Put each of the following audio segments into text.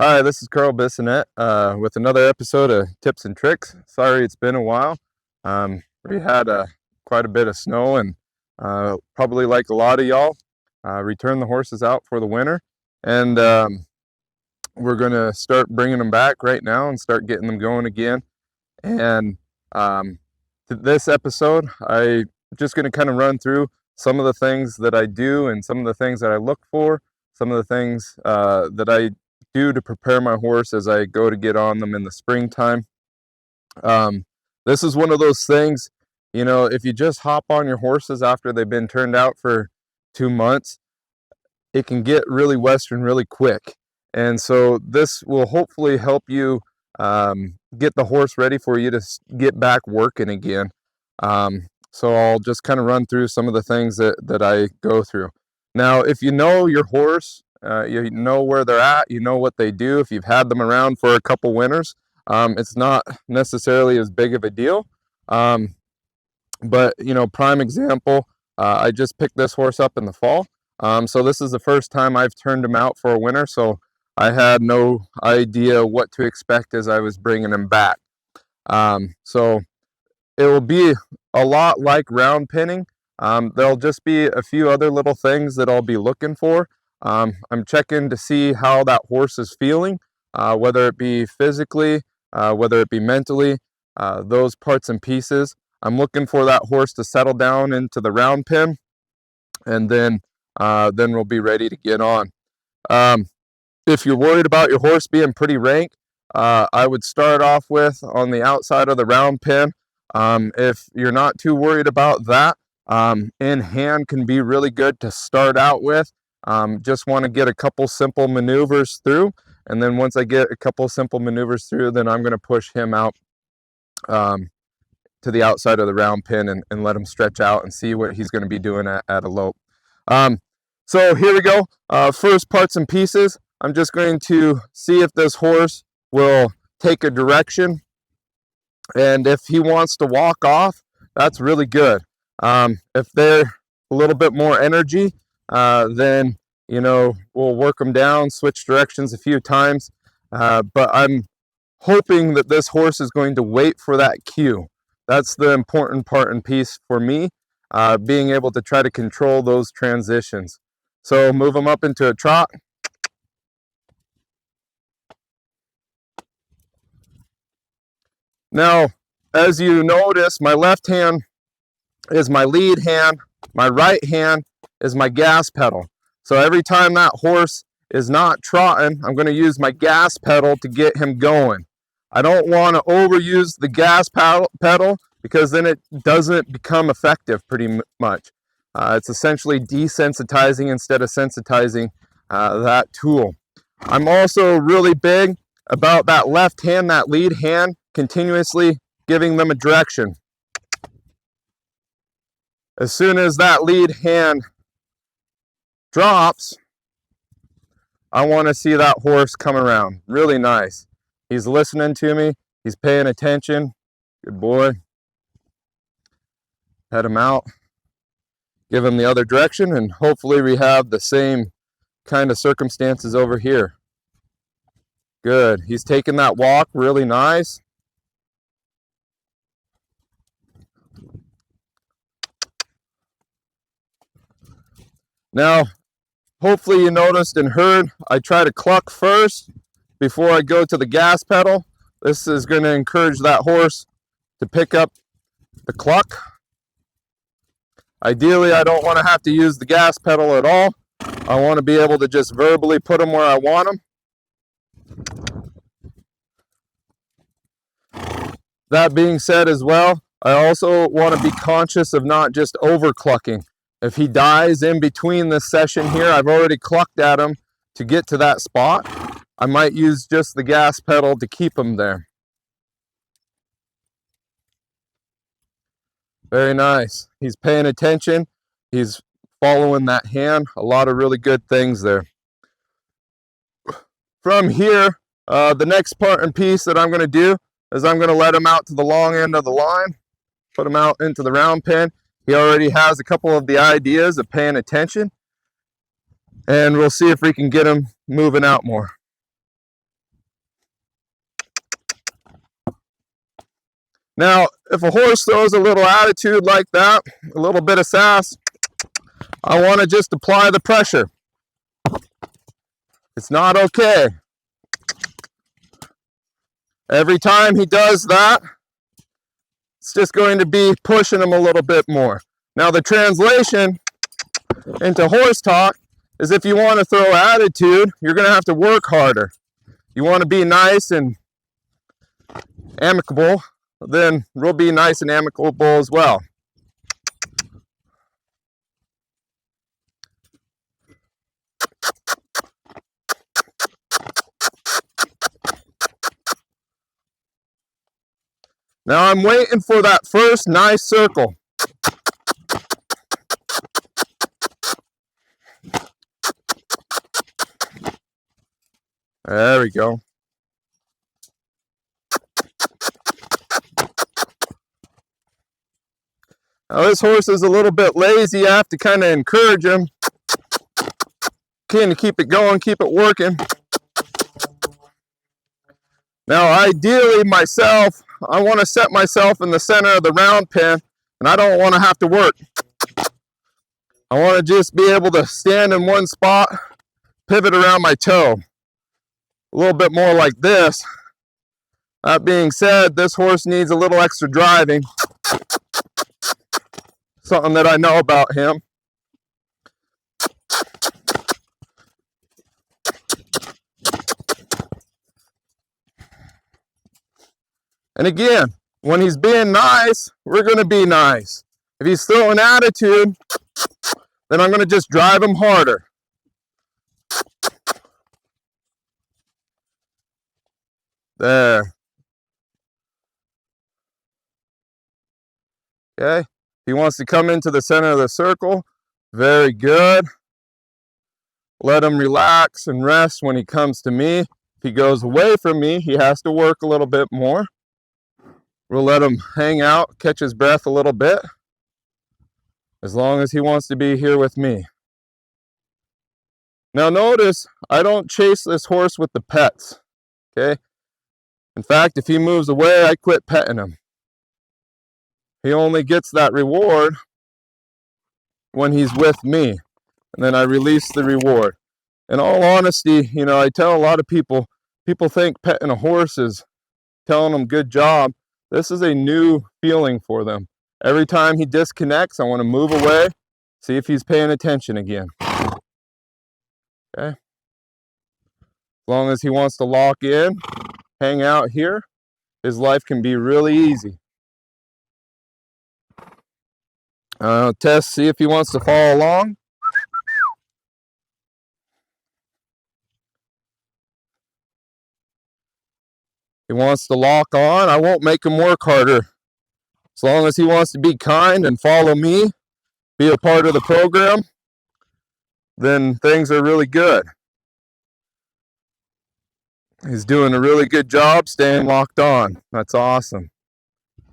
Hi, this is Bissonette with another episode of Tips and Tricks. Sorry it's been a while. We had quite a bit of snow and probably like a lot of y'all, returned the horses out for the winter. And we're going to start bringing them back right now and start getting them going again. And this episode, I'm just going to kind of run through some of the things that I do and some of the things that I look for, some of the things that I do to prepare my horse as I go to get on them in the springtime. This is one of those things, you know, if you just hop on your horses after they've been turned out for 2 months, it can get really Western really quick. And so this will hopefully help you get the horse ready for you to get back working again. So I'll just kind of run through some of the things that I go through. Now, if you know your horse, you know where they're at, you know what they do. If you've had them around for a couple winters, it's not necessarily as big of a deal. But, you know, prime example, I just picked this horse up in the fall. So this is the first time I've turned him out for a winter. So I had no idea what to expect as I was bringing him back. So it will be a lot like round pinning. There'll just be a few other little things that I'll be looking for. I'm checking to see how that horse is feeling, whether it be physically, whether it be mentally, those parts and pieces. I'm looking for that horse to settle down into the round pin, and then we'll be ready to get on. If you're worried about your horse being pretty rank, I would start off with on the outside of the round pin. If you're not too worried about that, in hand can be really good to start out with. Just want to get a couple simple maneuvers through, and then once I get a couple simple maneuvers through, then I'm going to push him out to the outside of the round pin and let him stretch out and see what he's going to be doing at a lope. So here we go. First parts and pieces. I'm just going to see if this horse will take a direction, and if he wants to walk off, that's really good. If they're a little bit more energy, then, you know, we'll work them down, switch directions a few times. But I'm hoping that this horse is going to wait for that cue. That's the important part and piece for me, being able to try to control those transitions. So move them up into a trot. Now, as you notice, my left hand is my lead hand, my right hand is my gas pedal. So every time that horse is not trotting, I'm going to use my gas pedal to get him going. I don't want to overuse the gas pedal because then it doesn't become effective pretty much. It's essentially desensitizing instead of sensitizing that tool. I'm also really big about that left hand, that lead hand, continuously giving them a direction. As soon as that lead hand drops, I want to see that horse come around. Really nice. He's listening to me. He's paying attention. Good boy. Head him out. Give him the other direction, and hopefully we have the same kind of circumstances over here. Good. He's taking that walk really nice. Now, hopefully you noticed and heard, I try to cluck first before I go to the gas pedal. This is going to encourage that horse to pick up the cluck. Ideally, I don't want to have to use the gas pedal at all. I want to be able to just verbally put them where I want them. That being said as well, I also want to be conscious of not just over clucking. If he dies in between this session here, I've already clucked at him to get to that spot. I might use just the gas pedal to keep him there. Very nice. He's paying attention. He's following that hand. A lot of really good things there. From here, the next part and piece that I'm going to do is I'm going to let him out to the long end of the line, put him out into the round pen. He already has a couple of the ideas of paying attention, and we'll see if we can get him moving out more. Now, if a horse throws a little attitude like that, a little bit of sass, I want to just apply the pressure. It's not okay. Every time he does that, it's just going to be pushing him a little bit more. Now, the translation into horse talk is if you want to throw attitude, you're going to have to work harder. You want to be nice and amicable, then we'll be nice and amicable as well. Now I'm waiting for that first nice circle. There we go. Now this horse is a little bit lazy. I have to kind of encourage him. Kind of keep it going, keep it working. Now ideally myself, I want to set myself in the center of the round pen, and I don't want to have to work. I want to just be able to stand in one spot, pivot around my toe. A little bit more like this. That being said, this horse needs a little extra driving. Something that I know about him. And again, when he's being nice, we're going to be nice. If he's throwing attitude, then I'm going to just drive him harder. There. Okay. If he wants to come into the center of the circle, very good. Let him relax and rest when he comes to me. If he goes away from me, he has to work a little bit more. We'll let him hang out, catch his breath a little bit, as long as he wants to be here with me. Now notice, I don't chase this horse with the pets, okay? In fact, if he moves away, I quit petting him. He only gets that reward when he's with me, and then I release the reward. In all honesty, you know, I tell a lot of people think petting a horse is telling them good job. This is a new feeling for them. Every time he disconnects, I want to move away, see if he's paying attention again. Okay? As long as he wants to lock in, hang out here, his life can be really easy. Test, see if he wants to follow along. He wants to lock on. I won't make him work harder. As long as he wants to be kind and follow me, be a part of the program, then things are really good. He's doing a really good job staying locked on. That's awesome.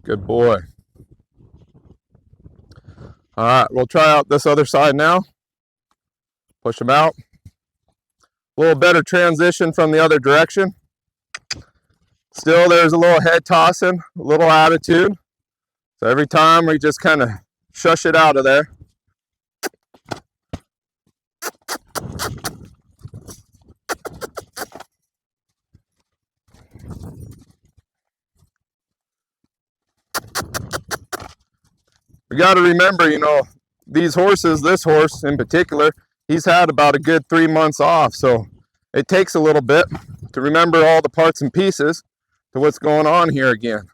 Good boy. All right, we'll try out this other side now. Push him out. A little better transition from the other direction. Still, there's a little head tossing, a little attitude. So every time we just kind of shush it out of there. We got to remember, you know, these horses, this horse in particular, he's had about a good 3 months off. So it takes a little bit to remember all the parts and pieces to what's going on here again.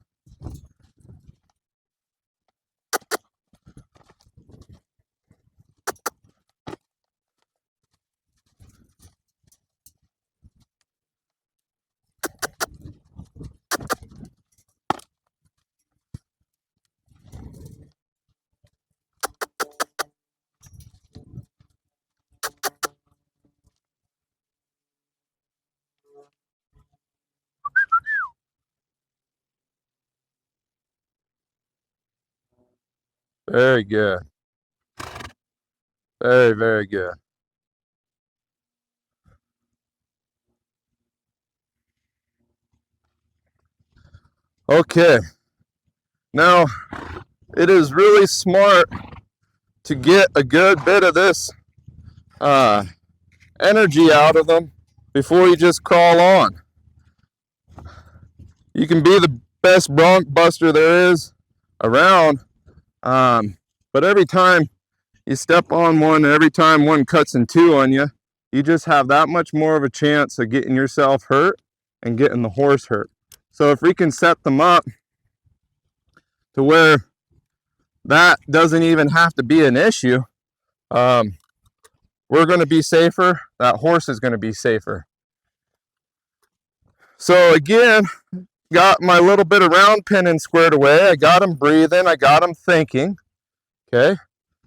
Very good. Very, very good. Okay. Now, it is really smart to get a good bit of this energy out of them before you just crawl on. You can be the best bronc buster there is around, but every time you step on one, every time one cuts in two on you, you just have that much more of a chance of getting yourself hurt and getting the horse hurt. So if we can set them up to where that doesn't even have to be an issue, we're going to be safer. That horse is going to be safer. So again, got my little bit of round pinning squared away. I got him breathing. I got him thinking. Okay.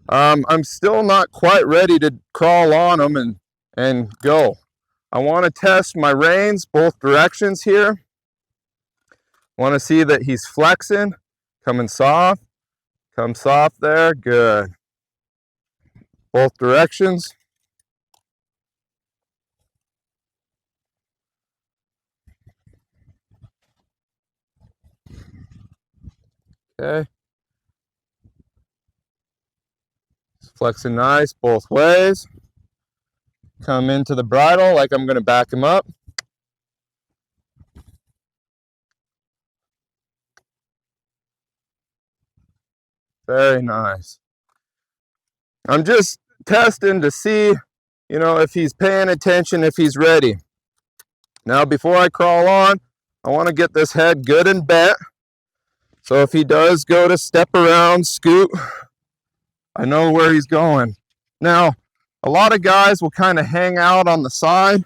I'm still not quite ready to crawl on him and go. I want to test my reins both directions here. Want to see that he's flexing, coming soft. Come soft there. Good. Both directions. Okay. Flexing nice both ways. Come into the bridle like I'm going to back him up. Very nice. I'm just testing to see, if he's paying attention, if he's ready. Now, before I crawl on, I want to get this head good and bent. So if he does go to step around, scoot, I know where he's going. Now, a lot of guys will kind of hang out on the side.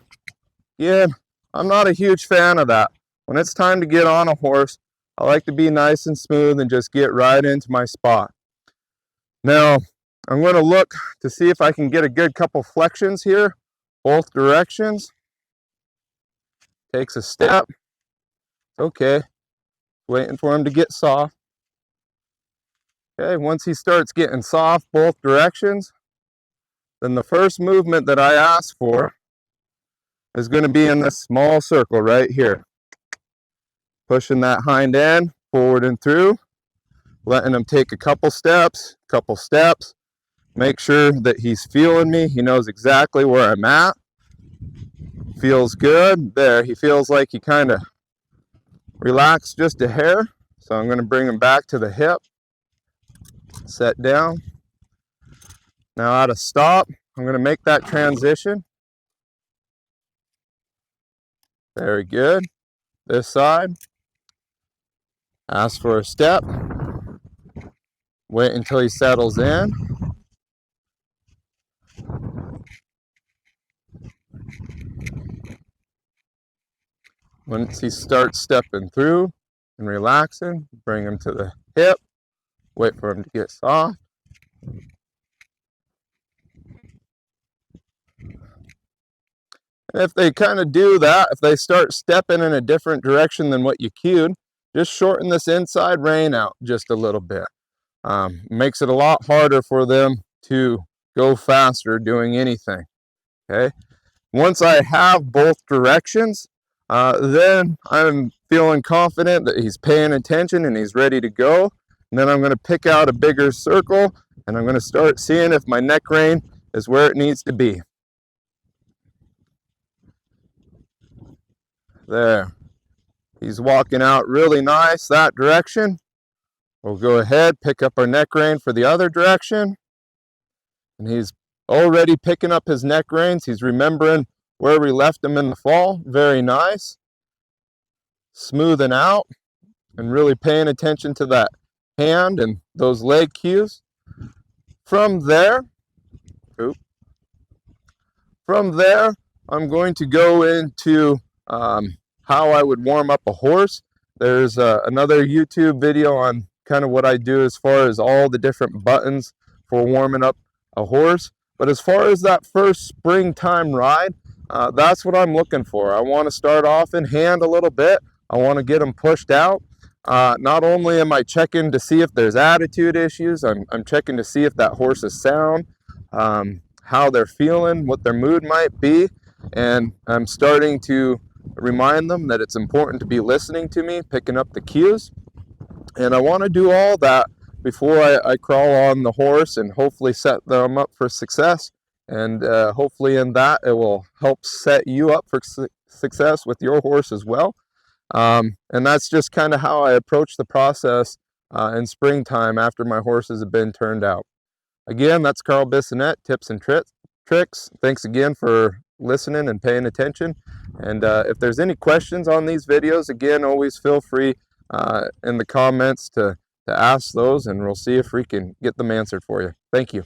Yeah, I'm not a huge fan of that. When it's time to get on a horse, I like to be nice and smooth and just get right into my spot. Now, I'm going to look to see if I can get a good couple flexions here, both directions. Takes a step. Okay. Waiting for him to get soft. Okay, once he starts getting soft both directions, then the first movement that I ask for is going to be in this small circle right here. Pushing that hind end forward and through, letting him take a couple steps. Make sure that he's feeling me. He knows exactly where I'm at. Feels good. There, he feels like he kind of relaxed just a hair. So I'm going to bring him back to the hip. Set down. Now at a stop, I'm going to make that transition. Very good. This side. Ask for a step. Wait until he settles in. Once he starts stepping through and relaxing, bring him to the hip. Wait for him to get soft. And if they kind of do that, if they start stepping in a different direction than what you cued, just shorten this inside rein out just a little bit. Makes it a lot harder for them to go faster doing anything. Okay. Once I have both directions, then I'm feeling confident that he's paying attention and he's ready to go. And then I'm going to pick out a bigger circle and I'm going to start seeing if my neck rein is where it needs to be. There. He's walking out really nice that direction. We'll go ahead, pick up our neck rein for the other direction. And he's already picking up his neck reins. He's remembering where we left him in the fall. Very nice. Smoothing out and really paying attention to that hand and those leg cues. From there, I'm going to go into how I would warm up a horse. There's another YouTube video on kind of what I do as far as all the different buttons for warming up a horse. But as far as that first springtime ride, that's what I'm looking for. I want to start off in hand a little bit. I want to get them pushed out. Not only am I checking to see if there's attitude issues, I'm checking to see if that horse is sound, how they're feeling, what their mood might be, and I'm starting to remind them that it's important to be listening to me, picking up the cues. And I want to do all that before I crawl on the horse and hopefully set them up for success. And hopefully in that it will help set you up for success with your horse as well. And that's just kind of how I approach the process in springtime after my horses have been turned out. Again, that's Carl Bissonette, Tips and Tricks. Thanks again for listening and paying attention. And if there's any questions on these videos, again, always feel free in the comments to ask those, and we'll see if we can get them answered for you. Thank you.